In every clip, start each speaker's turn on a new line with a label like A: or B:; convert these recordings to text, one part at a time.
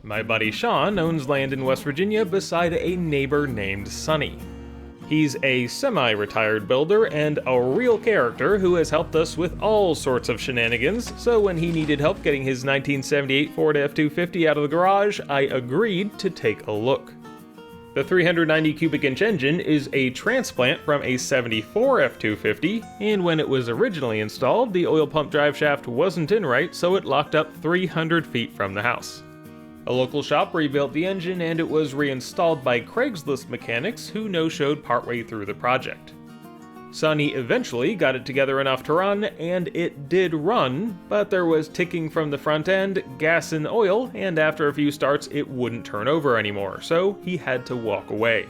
A: My buddy Sean owns land in West Virginia beside a neighbor named Sonny. He's a semi-retired builder and a real character who has helped us with all sorts of shenanigans, so when he needed help getting his 1978 Ford F250 out of the garage, I agreed to take a look. The 390 cubic inch engine is a transplant from a 74 F250, and when it was originally installed, the oil pump drive shaft wasn't in right, so it locked up 300 feet from the house. A local shop rebuilt the engine and it was reinstalled by Craigslist mechanics who no-showed partway through the project. Sonny eventually got it together enough to run, and it did run, but there was ticking from the front end, gas and oil, and after a few starts it wouldn't turn over anymore, so he had to walk away.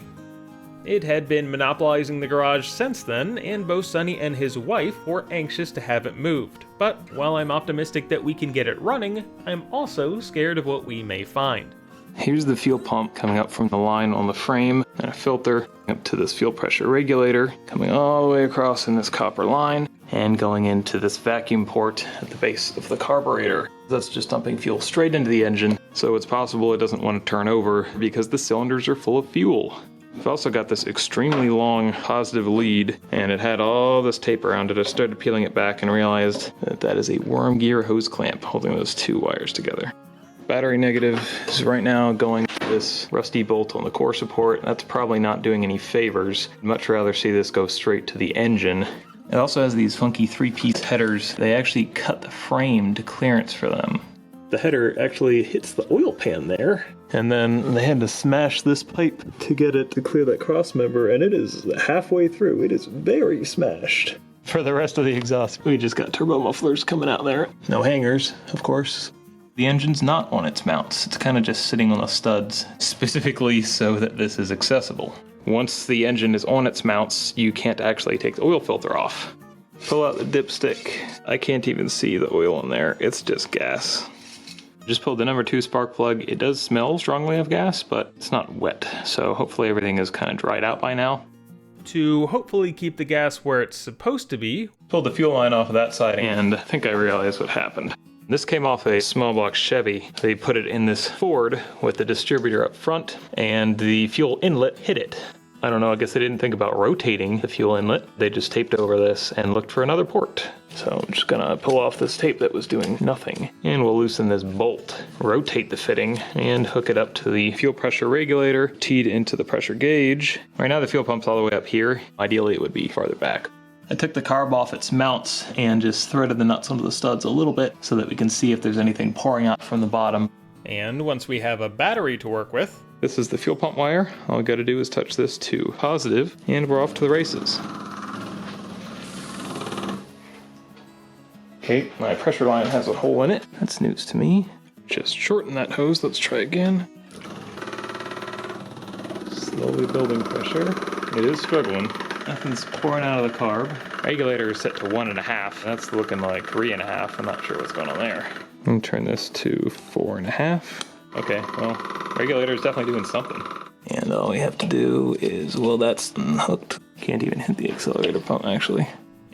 A: It had been monopolizing the garage since then, and both Sonny and his wife were anxious to have it moved. But while I'm optimistic that we can get it running, I'm also scared of what we may find.
B: Here's the fuel pump coming up from the line on the frame, and a filter up to this fuel pressure regulator, coming all the way across in this copper line, and going into this vacuum port at the base of the carburetor. That's just dumping fuel straight into the engine, so it's possible it doesn't want to turn over because the cylinders are full of fuel. I've also got this extremely long positive lead, and it had all this tape around it. I started peeling it back and realized that that is a worm gear hose clamp holding those two wires together. Battery negative is right now going to this rusty bolt on the core support. That's probably not doing any favors. I'd much rather see this go straight to the engine. It also has these funky 3-piece headers. They actually cut the frame to clearance for them. The header actually hits the oil pan there. And then they had to smash this pipe to get it to clear that cross member, and it is halfway through. It is very smashed. For the rest of the exhaust, we just got turbo mufflers coming out there. No hangers, of course. The engine's not on its mounts. It's kind of just sitting on the studs, specifically so that this is accessible. Once the engine is on its mounts, you can't actually take the oil filter off. Pull out the dipstick. I can't even see the oil in there. It's just gas. Just pulled the number 2 spark plug. It does smell strongly of gas, but it's not wet, so hopefully everything is kind of dried out by now.
A: To hopefully keep the gas where it's supposed to be,
B: Pulled the fuel line off of that side, and I think I realized what happened. This came off a small block Chevy. They put it in this Ford with the distributor up front, and the fuel inlet hit it. I don't know, I guess they didn't think about rotating the fuel inlet. They just taped over this and looked for another port. So I'm just gonna pull off this tape that was doing nothing, and we'll loosen this bolt, rotate the fitting, and hook it up to the fuel pressure regulator, teed into the pressure gauge. Right now the fuel pump's all the way up here. Ideally it would be farther back. I took the carb off its mounts and just threaded the nuts onto the studs a little bit so that we can see if there's anything pouring out from the bottom.
A: and once we have a battery to work with,
B: This is the fuel pump wire. All we gotta do is touch this to positive, and we're off to the races. Okay, my pressure line has a hole in it. That's news to me. Just shorten that hose. Let's try again. Slowly building pressure. It is struggling. Nothing's pouring out of the carb. Regulator is set to 1.5. That's looking like 3.5. I'm not sure what's going on there. Let me turn this to 4.5. Okay, well, regulator is definitely doing something. And all we have to do is, well, that's unhooked. Can't even hit the accelerator pump, actually.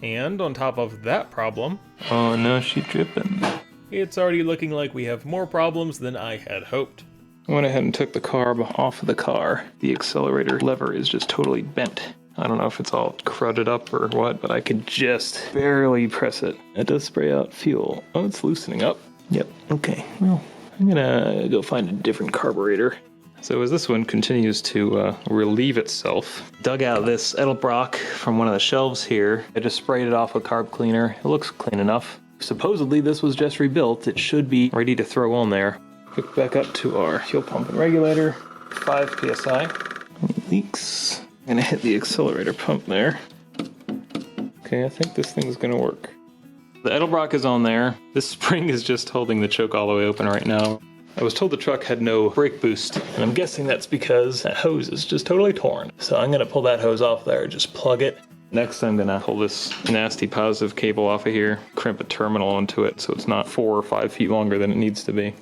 A: and on top of that problem,
B: Oh no, she's dripping.
A: it's already looking like we have more problems than I had hoped.
B: I went ahead and took the carb off of the car. The accelerator lever is just totally bent. I don't know if it's all crudted up or what, but I could just barely press it. It does spray out fuel. Oh, it's loosening up. Yep, okay, well, I'm gonna go find a different carburetor. So as this one continues to relieve itself, dug out this Edelbrock from one of the shelves here. I just sprayed it off with carb cleaner. It looks clean enough. Supposedly this was just rebuilt. It should be ready to throw on there. Hook back up to our fuel pump and regulator. 5 psi. Any leaks? I'm gonna hit the accelerator pump there. Okay, I think this thing's gonna work. The Edelbrock is on there. This spring is just holding the choke all the way open right now. I was told the truck had no brake boost, and I'm guessing that's because that hose is just totally torn. So I'm gonna pull that hose off there, just plug it. Next, I'm gonna pull this nasty positive cable off of here, crimp a terminal onto it so it's not 4 or 5 feet longer than it needs to be.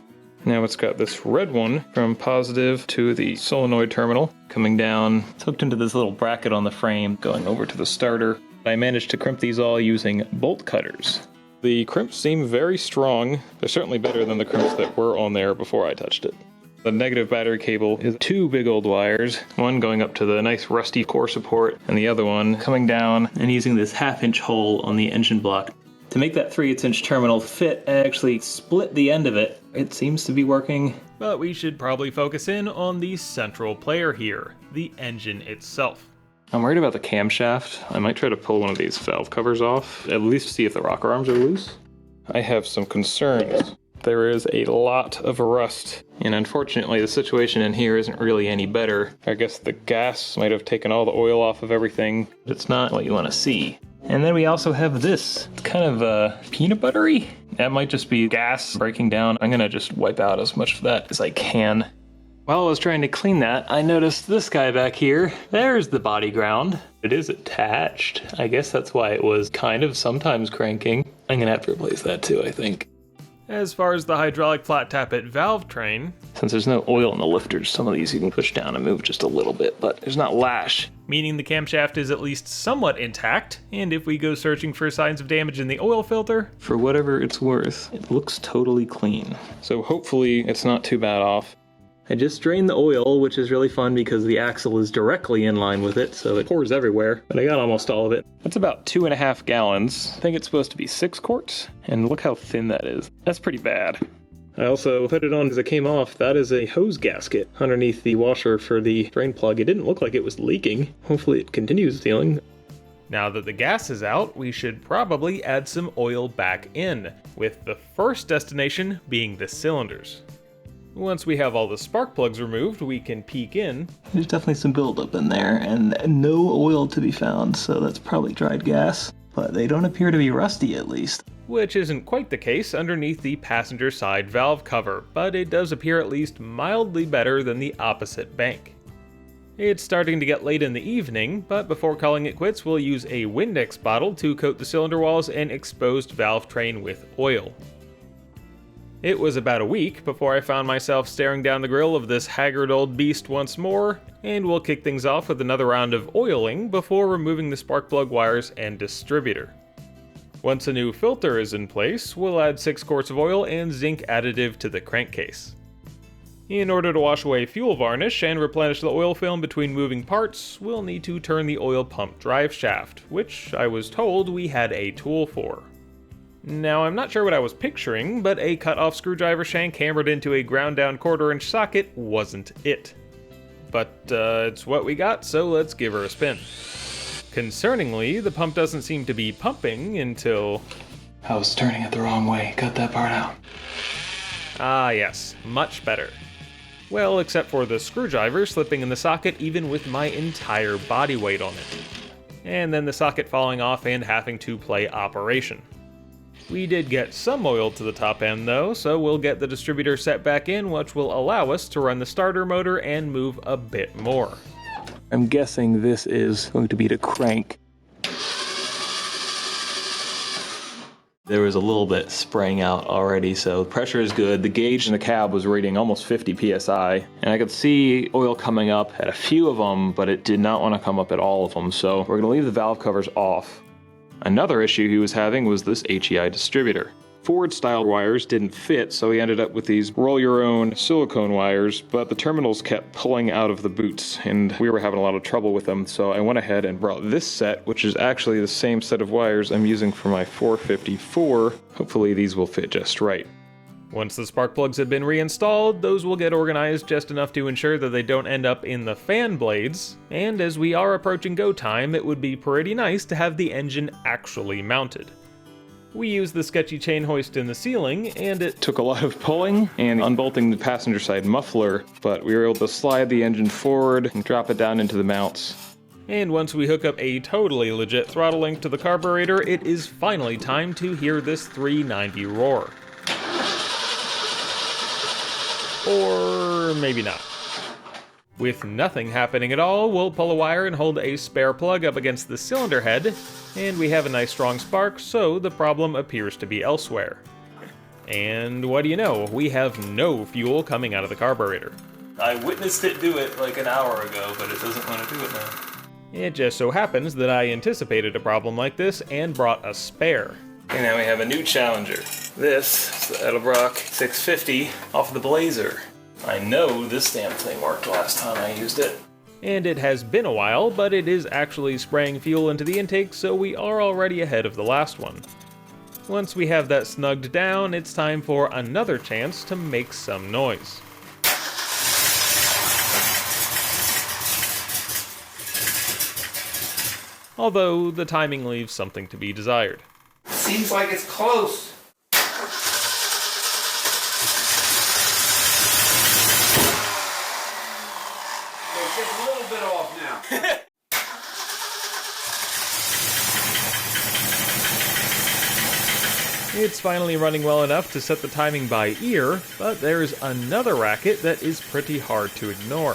B: Now it's got this red one from positive to the solenoid terminal coming down. It's hooked into this little bracket on the frame going over to the starter. I managed to crimp these all using bolt cutters. The crimps seem very strong. They're certainly better than the crimps that were on there before I touched it. The negative battery cable is two big old wires, one going up to the nice rusty core support, and the other one coming down and using this 1/2-inch hole on the engine block. To make that 3/8-inch terminal fit, I actually split the end of it. It seems to be working.
A: But we should probably focus in on the central player here, the engine itself.
B: I'm worried about the camshaft. I might try to pull one of these valve covers off, at least see if the rocker arms are loose. I have some concerns. There is a lot of rust, and unfortunately the situation in here isn't really any better. I guess the gas might have taken all the oil off of everything. It's not what you want to see. And then we also have this. It's kind of peanut buttery. That might just be gas breaking down. I'm gonna just wipe out as much of that as I can. While I was trying to clean that, I noticed this guy back here. There's the body ground. It is attached. I guess that's why it was kind of sometimes cranking. I'm gonna have to replace that too, I think.
A: As far as the hydraulic flat tappet valve train,
B: Since there's no oil in the lifters, some of these you can push down and move just a little bit, but there's not lash.
A: meaning the camshaft is at least somewhat intact, and if we go searching for signs of damage in the oil filter,
B: For whatever it's worth, it looks totally clean. So hopefully it's not too bad off. I just drained the oil, which is really fun because the axle is directly in line with it, so it pours everywhere, but I got almost all of it. That's about 2.5 gallons. I think it's supposed to be 6 quarts, and look how thin that is. That's pretty bad. I also put it on as it came off. That is a hose gasket underneath the washer for the drain plug. It didn't look like it was leaking. Hopefully it continues sealing.
A: now that the gas is out, we should probably add some oil back in, with the first destination being the cylinders. Once we have all the spark plugs removed, we can peek in.
B: There's definitely some buildup in there, and no oil to be found, so that's probably dried gas. But they don't appear to be rusty, at least.
A: Which isn't quite the case underneath the passenger side valve cover, but it does appear at least mildly better than the opposite bank. It's starting to get late in the evening, but before calling it quits, we'll use a Windex bottle to coat the cylinder walls and exposed valve train with oil. It was about a week before I found myself staring down the grill of this haggard old beast once more, and we'll kick things off with another round of oiling before removing the spark plug wires and distributor. Once a new filter is in place, we'll add 6 quarts of oil and zinc additive to the crankcase. In order to wash away fuel varnish and replenish the oil film between moving parts, we'll need to turn the oil pump drive shaft, which I was told we had a tool for. Now, I'm not sure what I was picturing, but a cut-off screwdriver shank hammered into a ground-down 1/4-inch socket wasn't it. But it's what we got, so let's give her a spin. Concerningly, the pump doesn't seem to be pumping until...
B: I was turning it the wrong way. Cut that part out.
A: Ah yes, much better. Well, except for the screwdriver slipping in the socket even with my entire body weight on it. And then the socket falling off and having to play operation. We did get some oil to the top end though, so we'll get the distributor set back in, which will allow us to run the starter motor and move a bit more.
B: I'm guessing this is going to be the crank. There was a little bit spraying out already, so pressure is good. The gauge in the cab was reading almost 50 psi, and I could see oil coming up at a few of them, but it did not want to come up at all of them, so we're going to leave the valve covers off. Another issue he was having was this HEI distributor. Ford style wires didn't fit, so he ended up with these roll your own silicone wires, but the terminals kept pulling out of the boots, and we were having a lot of trouble with them, so I went ahead and brought this set, which is actually the same set of wires I'm using for my 454. Hopefully these will fit just right.
A: Once the spark plugs have been reinstalled, those will get organized just enough to ensure that they don't end up in the fan blades, and as we are approaching go time, it would be pretty nice to have the engine actually mounted. We used the Sketchy chain hoist in the ceiling, and it
B: took a lot of pulling and unbolting the passenger side muffler, but we were able to slide the engine forward and drop it down into the mounts.
A: And once we hook up a totally legit throttle link to the carburetor, it is finally time to hear this 390 roar. Or maybe not. With nothing happening at all, we'll pull a wire and hold a spare plug up against the cylinder head, and we have a nice strong spark, so the problem appears to be elsewhere. And what do you know, we have no fuel coming out of the carburetor.
B: I witnessed it do it like an hour ago, but it doesn't want to do it now.
A: It just so happens that I anticipated a problem like this and brought a spare.
B: And now we have a new challenger. This is the Edelbrock 650 off the Blazer. I know this damn thing worked last time I used it.
A: And it has been a while, but it is actually spraying fuel into the intake, so we are already ahead of the last one. Once we have that snugged down, it's time for another chance to make some noise. Although the timing leaves something to be desired.
C: Seems like it's close. It's just a little bit off now.
A: It's finally running well enough to set the timing by ear, but there's another racket that is pretty hard to ignore.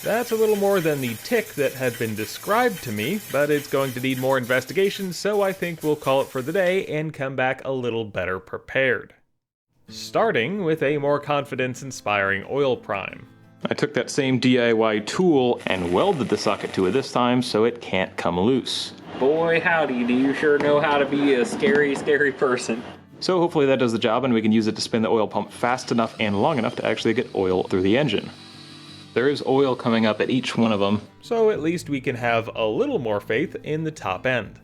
A: That's a little more than the tick that had been described to me, but it's going to need more investigation, so I think we'll call it for the day and come back a little better prepared. Starting with a more confidence-inspiring oil prime.
B: I took that same DIY tool and welded the socket to it this time so it can't come loose.
D: Boy, howdy, do you sure know how to be a scary, scary person.
B: So hopefully that does the job and we can use it to spin the oil pump fast enough and long enough to actually get oil through the engine. There is oil coming up at each one of them,
A: so at least we can have a little more faith in the top end.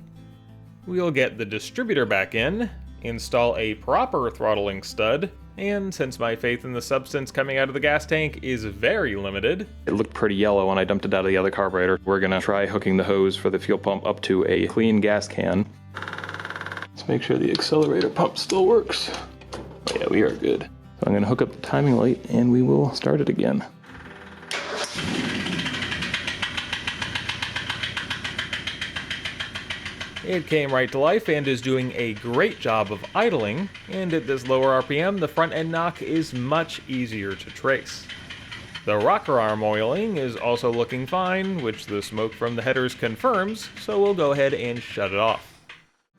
A: We'll get the distributor back in, install a proper throttling stud, and since my faith in the substance coming out of the gas tank is very limited,
B: It looked pretty yellow when I dumped it out of the other carburetor. We're gonna try hooking the hose for the fuel pump up to a clean gas can. Let's make sure the accelerator pump still works. Oh yeah, we are good. So I'm gonna hook up the timing light and we will start it again.
A: it came right to life and is doing a great job of idling, and at this lower RPM the front end knock is much easier to trace. The rocker arm oiling is also looking fine, which the smoke from the headers confirms, so we'll go ahead and shut it off.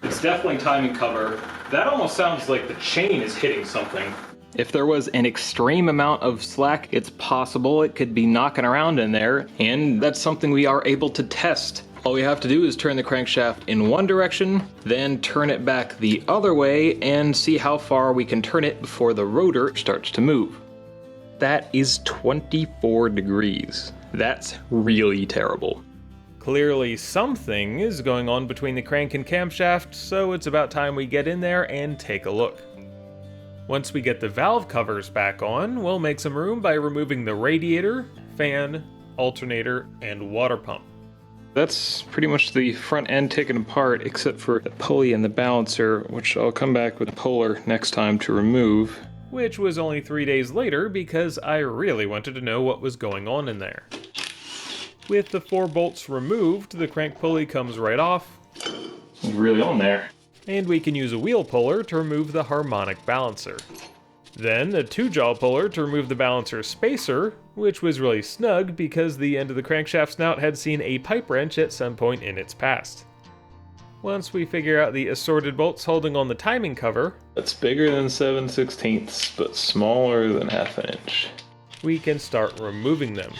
B: It's definitely timing cover. That almost sounds like the chain is hitting something. If there was an extreme amount of slack, it's possible it could be knocking around in there, and that's something we are able to test. All we have to do is turn the crankshaft in one direction, then turn it back the other way, and see how far we can turn it before the rotor starts to move. That is 24 degrees. That's really terrible.
A: Clearly something is going on between the crank and camshaft, so it's about time we get in there and take a look. Once we get the valve covers back on, we'll make some room by removing the radiator, fan, alternator, and water pump.
B: That's pretty much the front end taken apart, except for the pulley and the balancer, which I'll come back with a puller next time to remove.
A: Which was only 3 days later because I really wanted to know what was going on in there. With the 4 bolts removed, the crank pulley comes right off,
B: It's really on there.
A: and we can use a wheel puller to remove the harmonic balancer. Then a 2-jaw puller to remove the balancer spacer, which was really snug because the end of the crankshaft snout had seen a pipe wrench at some point in its past. Once we figure out the assorted bolts holding on the timing cover,
B: That's bigger than 7/16, but smaller than half an inch.
A: we can start removing them.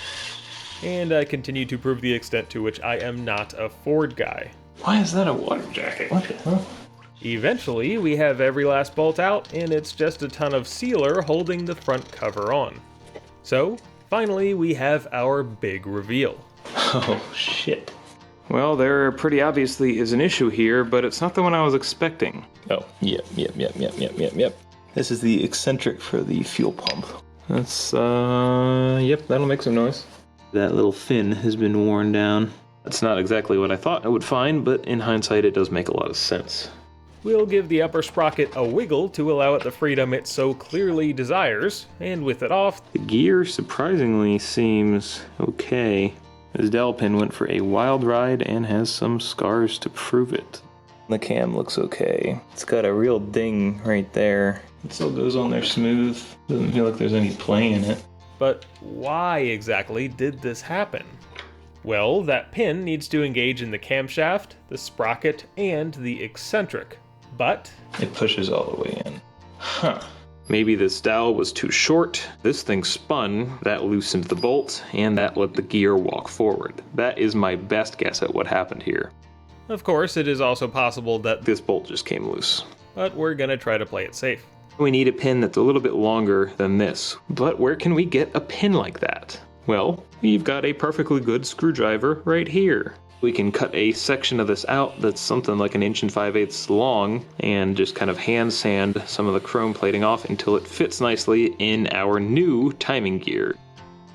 A: And I continue to prove the extent to which I am not a Ford guy.
B: Why is that a water jacket? What the hell?
A: Eventually, we have every last bolt out, and it's just a ton of sealer holding the front cover on. So, finally, we have our big reveal.
B: Oh, shit. Well, there pretty obviously is an issue here, but it's not the one I was expecting. Oh, yep. This is the eccentric for the fuel pump. That's, yep, that'll make some noise. That little fin has been worn down. That's not exactly what I thought I would find, but in hindsight it does make a lot of sense.
A: We'll give the upper sprocket a wiggle to allow it the freedom it so clearly desires, and with it off,
B: The gear surprisingly seems okay. This dowel pin went for a wild ride and has some scars to prove it. The cam looks okay. It's got a real ding right there. It still goes on there smooth. Doesn't feel like there's any play in it.
A: but why exactly did this happen? Well, that pin needs to engage in the camshaft, the sprocket, and the eccentric, but
B: It pushes all the way in. Huh. Maybe this dowel was too short. This thing spun, that loosened the bolt, and that let the gear walk forward. That is my best guess at what happened here.
A: of course it is also possible that
B: This bolt just came loose.
A: but we're gonna try to play it safe.
B: We need a pin that's a little bit longer than this. But where can we get a pin like that? Well, we've got a perfectly good screwdriver right here. We can cut a section of this out that's something like 1 5/8 long and just kind of hand sand some of the chrome plating off until it fits nicely in our new timing gear.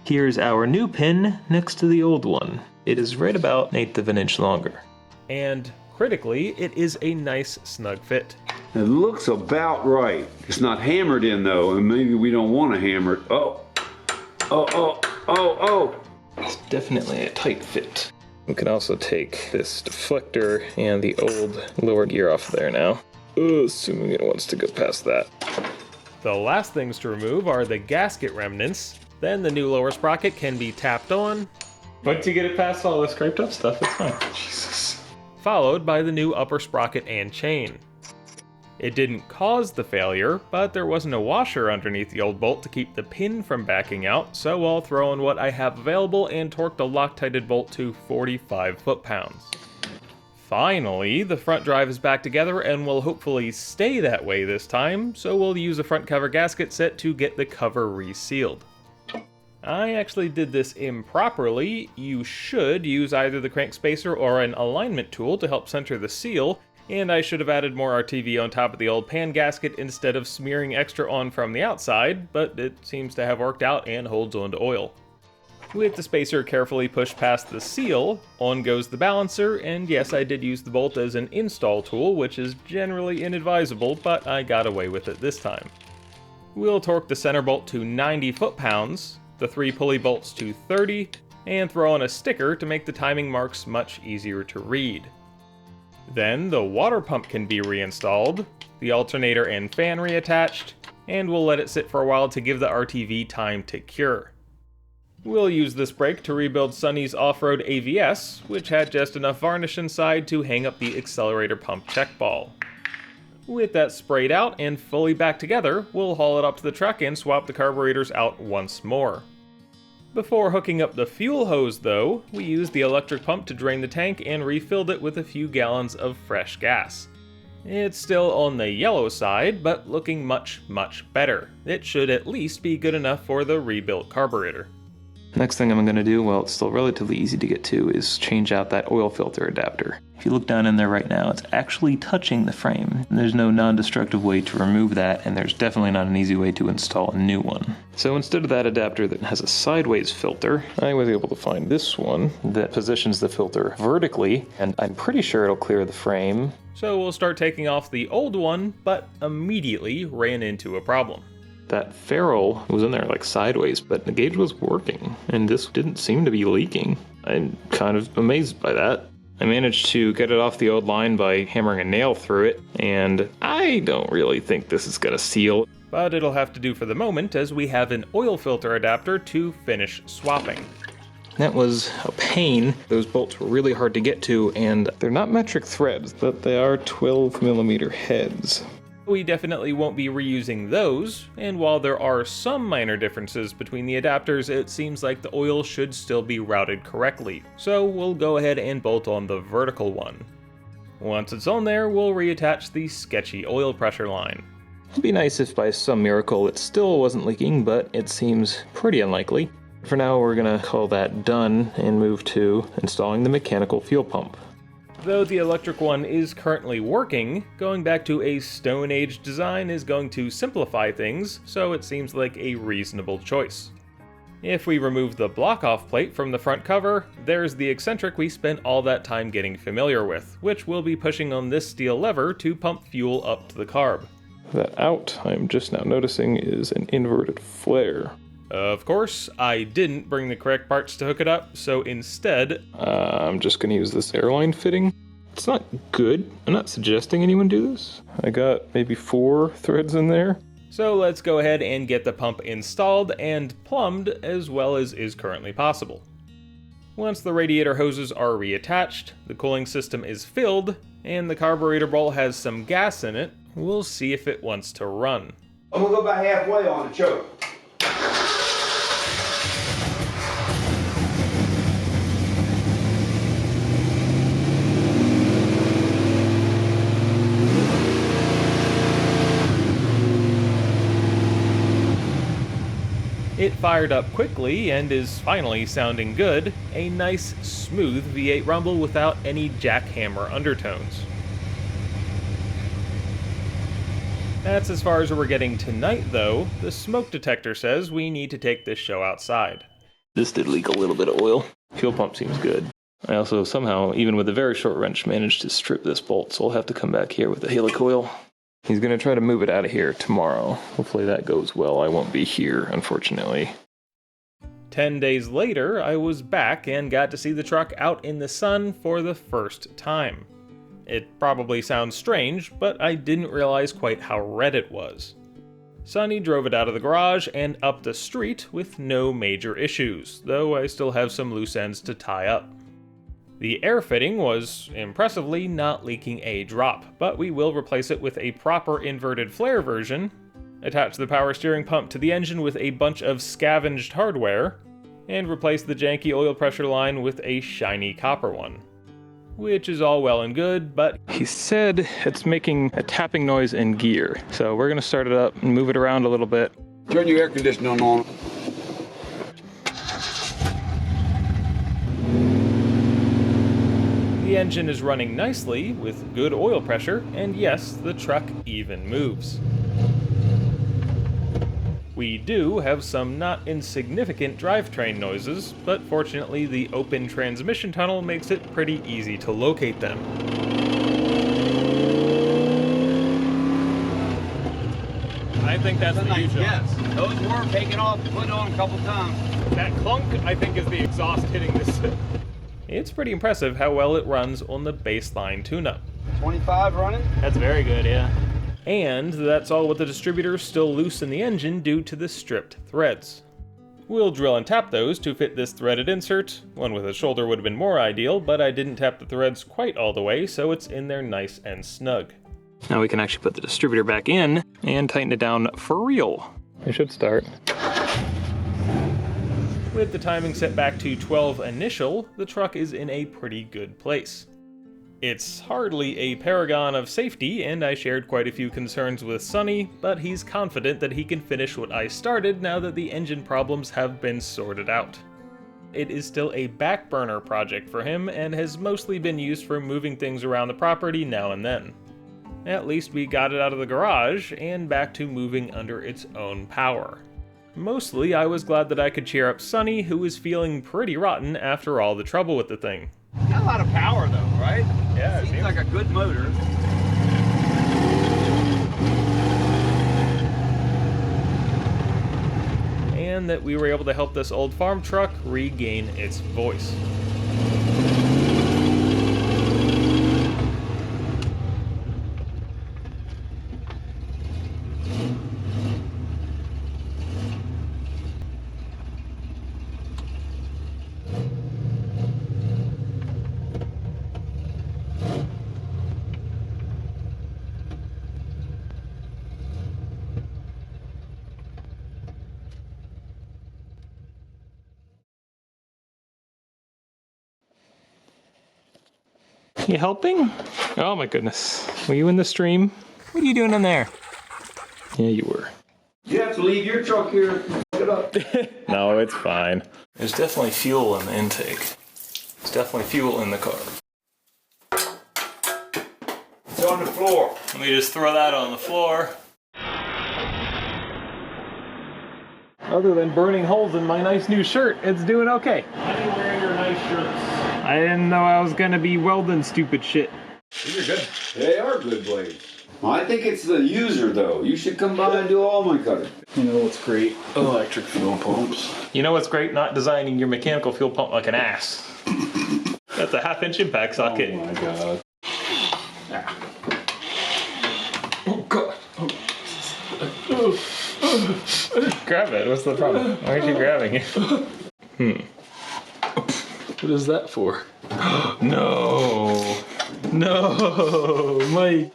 B: Here's our new pin next to the old one. It is right about 1/8 of an inch longer.
A: And critically, it is a nice snug fit.
C: It looks about right. It's not hammered in though, and maybe we don't want to hammer it. Oh.
B: It's definitely a tight fit. We can also take this deflector and the old lower gear off there now. Assuming it wants to go past that.
A: The last things to remove are the gasket remnants. Then the new lower sprocket can be tapped on.
B: Once you get it past all the scraped up stuff, it's fine. Jesus.
A: Followed by the new upper sprocket and chain. It didn't cause the failure, but there wasn't a washer underneath the old bolt to keep the pin from backing out, so I'll throw in what I have available and torqued a Loctited bolt to 45 foot-pounds. Finally, the front drive is back together and will hopefully stay that way this time, so we'll use a front cover gasket set to get the cover resealed. I actually did this improperly. You should use either the crank spacer or an alignment tool to help center the seal, and I should have added more RTV on top of the old pan gasket instead of smearing extra on from the outside, but it seems to have worked out and holds on to oil. With the spacer carefully pushed past the seal, on goes the balancer, and yes, I did use the bolt as an install tool, which is generally inadvisable, but I got away with it this time. We'll torque the center bolt to 90 foot-pounds, the 3 pulley bolts to 30, and throw on a sticker to make the timing marks much easier to read. Then the water pump can be reinstalled, the alternator and fan reattached, and we'll let it sit for a while to give the RTV time to cure. We'll use this break to rebuild Sunny's off-road AVS, which had just enough varnish inside to hang up the accelerator pump check ball. With that sprayed out and fully back together, we'll haul it up to the truck and swap the carburetors out once more. Before hooking up the fuel hose though, we used the electric pump to drain the tank and refilled it with a few gallons of fresh gas. It's still on the yellow side, but looking much better. It should at least be good enough for the rebuilt carburetor.
B: Next thing I'm going to do, well, it's still relatively easy to get to, is change out that oil filter adapter. If you look down in there right now, it's actually touching the frame. There's no non-destructive way to remove that, and there's definitely not an easy way to install a new one. So instead of that adapter that has a sideways filter, I was able to find this one that positions the filter vertically, and I'm pretty sure it'll clear the frame.
A: So we'll start taking off the old one, but immediately ran into a problem.
B: That ferrule was in there like sideways, but the gauge was working, and this didn't seem to be leaking. I'm kind of amazed by that. I managed to get it off the old line by hammering a nail through it, and I don't really think this is gonna seal.
A: But it'll have to do for the moment, as we have an oil filter adapter to finish swapping.
B: That was a pain. Those bolts were really hard to get to, and they're not metric threads, but they are 12mm heads.
A: We definitely won't be reusing those, and while there are some minor differences between the adapters, it seems like the oil should still be routed correctly, so we'll go ahead and bolt on the vertical one. Once it's on there, we'll reattach the Sketchy oil pressure line.
B: It'd be nice if by some miracle it still wasn't leaking, but it seems pretty unlikely. For now, we're gonna call that done and move to installing the mechanical fuel pump.
A: Though the electric one is currently working, going back to a Stone Age design is going to simplify things, so it seems like a reasonable choice. If we remove the block-off plate from the front cover, there's the eccentric we spent all that time getting familiar with, which we'll be pushing on this steel lever to pump fuel up to the carb.
B: That out, I'm just now noticing, is an inverted flare.
A: Of course, I didn't bring the correct parts to hook it up, so instead,
B: I'm just gonna use this airline fitting. It's not good. I'm not suggesting anyone do this. I got maybe 4 threads in there.
A: So let's go ahead and get the pump installed and plumbed as well as is currently possible. Once the radiator hoses are reattached, the cooling system is filled, and the carburetor bowl has some gas in it, we'll see if it wants to run.
C: I'm gonna go about halfway on the choke.
A: It fired up quickly and is finally sounding good, a nice, smooth V8 rumble without any jackhammer undertones. That's as far as we're getting tonight, though. The smoke detector says we need to take this show outside.
B: This did leak a little bit of oil. Fuel pump seems good. I also somehow, even with a very short wrench, managed to strip this bolt, so I'll have to come back here with the helicoil. He's going to try to move it out of here tomorrow. Hopefully that goes well. I won't be here, unfortunately.
A: 10 days later, I was back and got to see the truck out in the sun for the first time. It probably sounds strange, but I didn't realize quite how red it was. Sonny drove it out of the garage and up the street with no major issues, though I still have some loose ends to tie up. The air fitting was, impressively, not leaking a drop, but we will replace it with a proper inverted flare version, attach the power steering pump to the engine with a bunch of scavenged hardware, and replace the janky oil pressure line with a shiny copper one. Which is all well and good, but
B: he said it's making a tapping noise in gear, so we're going to start it up and move it around a little bit.
C: Turn your air conditioning on.
A: The engine is running nicely, with good oil pressure, and yes, the truck even moves. We do have some not insignificant drivetrain noises, but fortunately the open transmission tunnel makes it pretty easy to locate them. I think that's the
C: nice
A: usual.
C: guess. Those were taken off and put on a couple times.
A: That clunk, I think, is the exhaust hitting this. It's pretty impressive how well it runs on the baseline tune-up.
C: 25 running?
D: That's very good, yeah.
A: And that's all with the distributor still loose in the engine due to the stripped threads. We'll drill and tap those to fit this threaded insert. One with a shoulder would have been more ideal, but I didn't tap the threads quite all the way, so it's in there nice and snug.
B: Now we can actually put the distributor back in and tighten it down for real. It should start.
A: With the timing set back to 12 initial, the truck is in a pretty good place. It's hardly a paragon of safety, and I shared quite a few concerns with Sonny, but he's confident that he can finish what I started now that the engine problems have been sorted out. It is still a back burner project for him, and has mostly been used for moving things around the property now and then. At least we got it out of the garage, and back to moving under its own power. Mostly, I was glad that I could cheer up Sonny, who was feeling pretty rotten after all the trouble with the thing.
C: Got a lot of power though, right?
A: Yeah, it
C: seems like a good motor.
A: And that we were able to help this old farm truck regain its voice.
B: You helping? Oh my goodness. Were you in the stream? What are you doing in there? Yeah, you were.
C: You have to leave your truck here. Look it up.
B: No, it's fine. There's definitely fuel in the intake. There's definitely fuel in the car.
C: It's on the floor.
B: Let me just throw that on the floor. Other than burning holes in my nice new shirt, it's doing okay.
A: Why are you wearing your nice shirts?
B: I didn't know I was gonna be welding stupid shit.
A: These are good.
C: They are good blades. I think it's the user though. You should come by and do all my cutting.
E: You know what's great? Electric fuel pumps.
B: You know what's great? Not designing your mechanical fuel pump like an ass. That's a 1/2-inch impact socket.
E: Oh my god.
B: Ah.
E: Oh god.
B: Grab it. What's the problem? Why aren't you grabbing it?
E: What is that for?
B: No. No, Mike.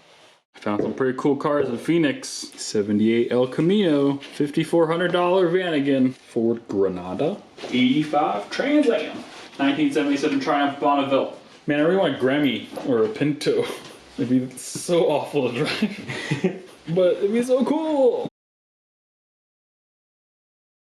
E: I found some pretty cool cars in Phoenix. 78 El Camino, $5,400 Vanagon, Ford Granada, 85 Trans Am, 1977 Triumph Bonneville. Man, I really want a Grammy or a Pinto. It'd be so awful to drive, but it'd be so cool.